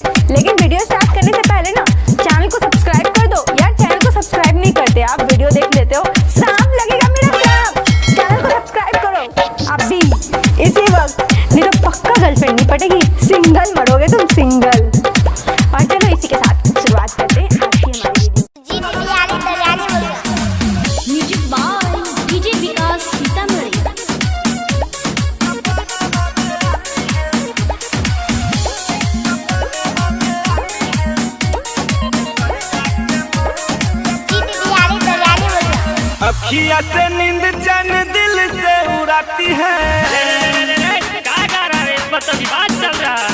लेकिन video start करने से पहले ना चैनल को सब्सक्राइब कर दो यार। चैनल को सब्सक्राइब नहीं करते आप, वीडियो देख लेते हो, सांप लगेगा मेरा सांप। चैनल को सब्सक्राइब करो अभी इसी वक्त, नहीं तो पक्का गर्लफ्रेंड नहीं पटेगी, सिंगल मरोगे तुम सिंगल। और चलो इसी के साथ शुरुआत करते हैं आज की हमारी वीडियो। म्यूजिक बाय डीजे विकास सीतामढ़ी। अखिया से नींद चैन दिल से उड़ाती है। क्या गा रहा है? इस पर तो विवाद चल रहा है।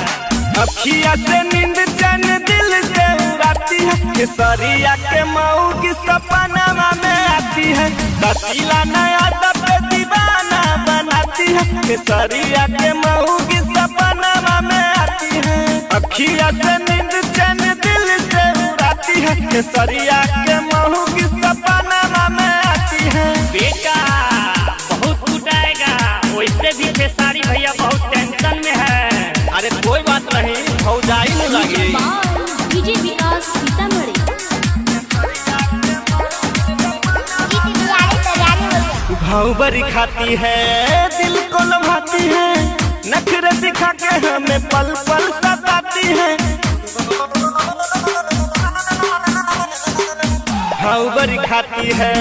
अखिया से नींद चैन दिल से उड़ाती है। केसरिया के मऊ की सपना में आती है। कसीला नया दब दीवाना बनाती है। केसरिया के मऊ की सपना में आती है। अखिया से नींद चैन दिल से उड़ाती है। केसरिया के मऊ की सपना में आती है। बेटा बहुत कुटाएगा, वैसे भी खेसारी भैया बहुत टेंशन में है। अरे कोई बात नहीं, भौजाई नहीं लगी। डीजे विकास सीतामढ़ी। भावबरी खाती है, दिल को लभाती है। नखरे दिखा के हमें पल पल सताती है। भावबरी खाती है,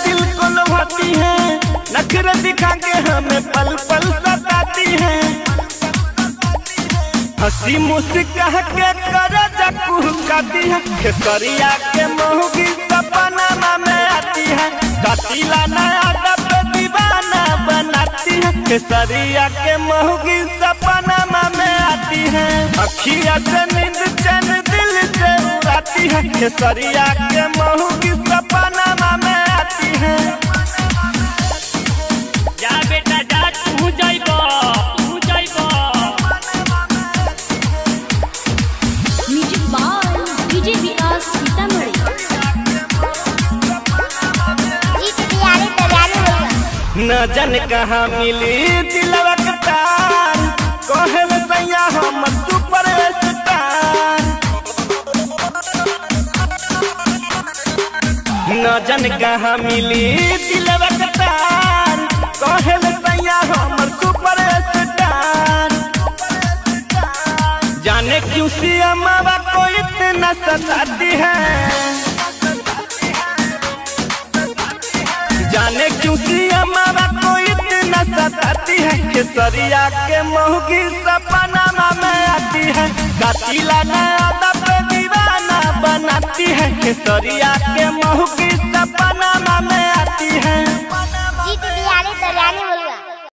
दिल को लभाती है। नखरे दिखा के हमें पल पल सताती है। हंसी मुस्कुरा के करजा कुहकाती है। खेसरिया के महू की सपना में आती है। कतीला नया दब दीवाना बनाती है। खेसरिया के महू की सपना में आती है। अखिया से नींद चैन दिल से उड़ाती है। खेसरिया के महू की सपना में आती है। जा बेटा जा, तू जाइबो, तू जाइबो। म्यूजिक बाय डीजे विकास सीतामढ़ी। न जन कहाँ मिली दिलवा के तार, कहल सैया हम सुपर स्टार। न जन कहाँ मिली दिलवा के तार, कहल सैया हम सुपर स्टार। जाने क्यों सियामा को इतना सताती है। जाने क्यों सियामा को इतना सताती है। खेसरिया के महू की सपना में आती है। कतीला नया दब दीवाना बनाती है। खेसरिया के महू की सपना